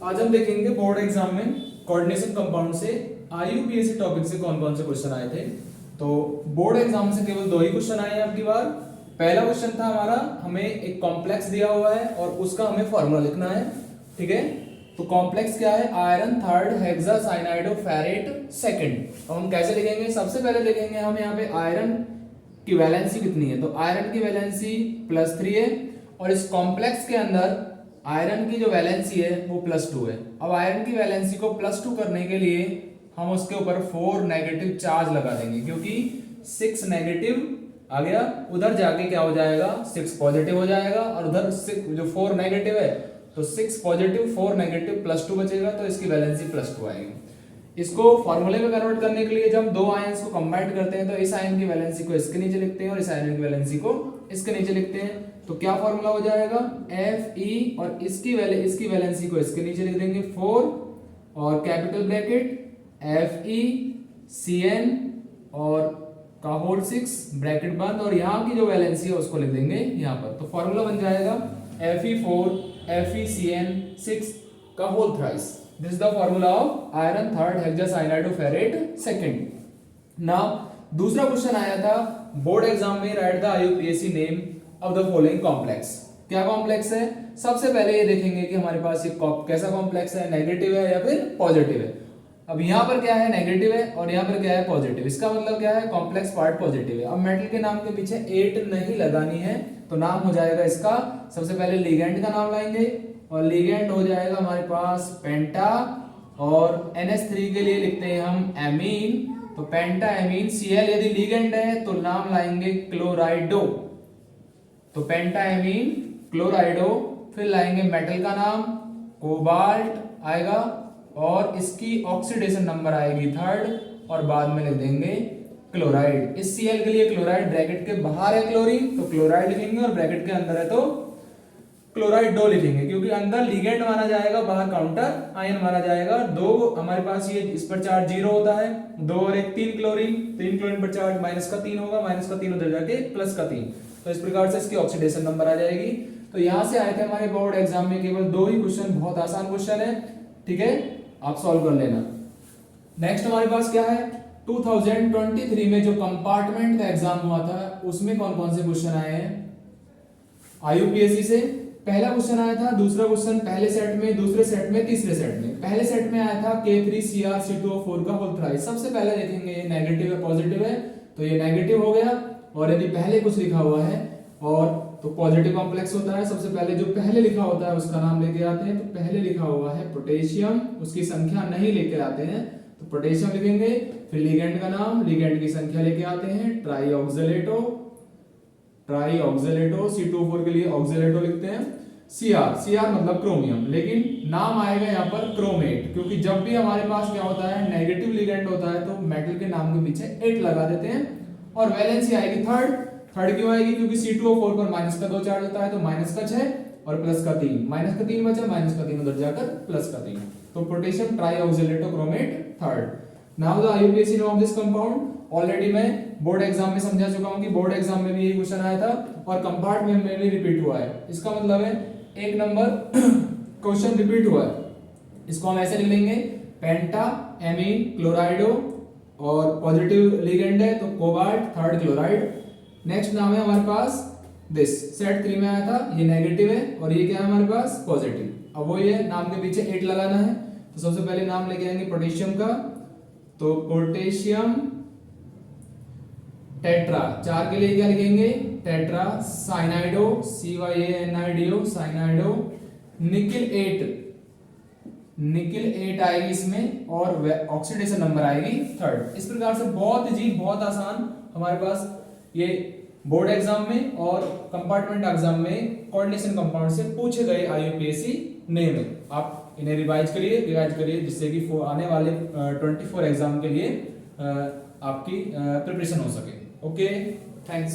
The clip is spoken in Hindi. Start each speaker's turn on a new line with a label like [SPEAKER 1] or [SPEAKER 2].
[SPEAKER 1] आज हम देखेंगे बोर्ड एग्जाम में कोऑर्डिनेशन कंपाउंड से आईयूपीएसी टॉपिक से कौन कौन से क्वेश्चन आए थे। तो बोर्ड एग्जाम से केवल दो ही क्वेश्चन आए हैं आपकी बार। पहला क्वेश्चन था हमारा, हमें एक कॉम्प्लेक्स दिया हुआ है और उसका हमें फॉर्मूला लिखना है। ठीक है, तो कॉम्प्लेक्स क्या है? Iron third hexacyanidoferrate second. तो हम कैसे लिखेंगे? सबसे पहले देखेंगे हम यहाँ पे आयरन की वैलेंसी कितनी है। तो आयरन की वैलेंसी +3 है और इस कॉम्प्लेक्स के अंदर आयरन की जो वैलेंसी है वो +2 है। अब आयरन की वैलेंसी को +2 करने के लिए हम उसके ऊपर 4 नेगेटिव चार्ज लगा देंगे, क्योंकि 6 नेगेटिव आ गया, उधर जाके क्या हो जाएगा? 6 पॉजिटिव हो जाएगा और उधर जो 4 नेगेटिव है तो 6 पॉजिटिव 4 नेगेटिव +2 बचेगा, तो इसकी वैलेंसी +2 आएगी। इसको फॉर्मूले में कन्वर्ट करने के लिए जब दो आयंस को कंबाइन करते हैं तो इस आयन की वैलेंसी को इसके नीचे लिखते हैं और इस आयन की वैलेंसी को इसके नीचे लिखते हैं। तो क्या फॉर्मूला हो जाएगा? Fe और इसकी वैलेंसी को इसके नीचे लिख देंगे 4 और कैपिटल ब्रैकेट FeCN और का होल 6 ब्रैकेट बंद, और यहाँ की जो वैलेंसी है उसको लिख देंगे यहाँ पर। तो फॉर्मूला बन जाएगा Fe4 FeCN 6 का whole thrice. This is the formula of iron third hexacyanidoferrate second. Now दूसरा क्वेश्चन आया था बोर्ड एग्जाम में, write the IUPAC name of the following complex. क्या कॉम्प्लेक्स है? सबसे पहले ये देखेंगे कि हमारे पास ये कैसा कॉम्प्लेक्स है, नेगेटिव है या फिर पॉजिटिव है। अब यहाँ पर क्या है? नेगेटिव है और यहाँ पर क्या है? पॉजिटिव। इसका मतलब क्या है? कॉम्प्लेक्स पार्ट पॉजिटिव है। अब मेटल के नाम के पीछे 8 नहीं लगानी है, तो नाम हो जाएगा इसका, सबसे पहले लिगेंड का नाम लाएंगे और लिगेंड हो जाएगा हमारे पास पेंटा, और NH3 के लिए लिखते हैं हम एमीन, तो पेंटा एमीन Cl। यदि लिगेंड है तो नाम लाएंगे क्लोराइडो, तो पेंटा एमीन क्लोराइडो। फिर लाएंगे मेटल का नाम कोबाल्ट आएगा और इसकी ऑक्सीडेशन नंबर आएगी 3rd और बाद में लिख देंगे क्लोराइड। इस Cl के लिए क्लोराइड ब्रैकेट के बाहर है क्लोरीन, तो क्लोराइड लिखेंगे, और ब्रैकेट के अंदर है तो क्लोराइड दो लिखेंगे, क्योंकि अंदर लिगेंड माना जाएगा, बाहर काउंटर आयन माना जाएगा। दो हमारे पास ये इस पर चार्ज 0 होता है, 2 और 1 3 क्लोरीन, 3 क्लोरीन पर चार्ज -3 होगा, -3 उधर जाके +3, तो इस प्रकार से इसकी ऑक्सीडेशन नंबर आ जाएगी। तो यहां से आए थे हमारे बोर्ड एग्जाम में केवल 2 ही क्वेश्चन, बहुत आसान क्वेश्चन है। ठीक है, आप सॉल्व कर लेना। नेक्स्ट हमारे पास क्या है? 2023 में जो कंपार्टमेंट का एग्जाम हुआ था उसमें कौन कौन से क्वेश्चन आए हैं आईयूपीएसी से। पहला क्वेश्चन आया था, दूसरा क्वेश्चन पहले सेट में, दूसरे सेट में, तीसरे सेट में। पहले सेट में आया था K3CrC2O4 का होल थ्राइस। सबसे पहले देखेंगे ये नेगेटिव है पॉजिटिव है, तो ये नेगेटिव हो गया, और यदि पहले कुछ लिखा हुआ है और तो पॉजिटिव कॉम्प्लेक्स होता है। सबसे पहले जो पहले लिखा होता है उसका नाम लेके आते हैं, तो पहले लिखा हुआ है पोटेशियम, उसकी संख्या नहीं लेके आते हैं तो पोटेशियम लिखेंगे। फिर लिगेंड का नाम, लिगेंड की संख्या लेके आते हैं, ट्राईऑक्सलेटो C2O4 के लिए ऑक्सलेटो लिखते हैं। Cr मतलब क्रोमियम, लेकिन नाम आएगा यहाँ पर क्रोमेट, क्योंकि जब भी हमारे पास क्या होता है? नेगेटिव लिगेंड होता है तो मेटल के नाम के पीछे 8 लगा देते हैं, और वैलेंसी आएगी थर्ड क्यों आएगी? क्योंकि C2O4 पर -2 चार्ज होता है, तो -6 और +3, -3 बचा, -3 उधर जाकर +3, तो potassium trioxalato chromate third. Now the IUPAC name of this compound. Already मैं बोर्ड एग्जाम में समझा चुका हूं कि बोर्ड एग्जाम में भी यही क्वेश्चन आया था और कंपार्टमेंट में भी रिपीट हुआ है। इसका मतलब है 1 नंबर क्वेश्चन रिपीट हुआ है। इसको हम ऐसे लिख लेंगे, पेंटा एमीन क्लोराइडो, और पॉजिटिव लिगेंड है तो कोबाल्ट, 3rd क्लोराइड। नेक्स्ट नाम है हमारे पास दिस, सेट 3 में आया था, ये नेगेटिव है और ये क्या है हमारे पास? पॉजिटिव। अब वो ये नाम के पीछे 8 लगाना है, तो सबसे पहले नाम लेके आएंगे पोटेशियम का, तो पोटेशियम टेट्रा, 4 के लिए क्या लिखेंगे? Tetra cyanido CYANIDO cyanido. Nickel 8 आएगी इसमें, और ऑक्सीडेशन नंबर आएगी 3rd। इस प्रकार से बहुत आसान हमारे पास ये बोर्ड एग्जाम में और कंपार्टमेंट एग्जाम में कोऑर्डिनेशन कंपाउंड से पूछे गए आईयूपीएसी नेम है। आप इन्हें रिवाइज करिए, जिससे कि आने वाले 24 एग्जाम के लिए आपकी प्रिपरेशन हो सके। Okay, thanks.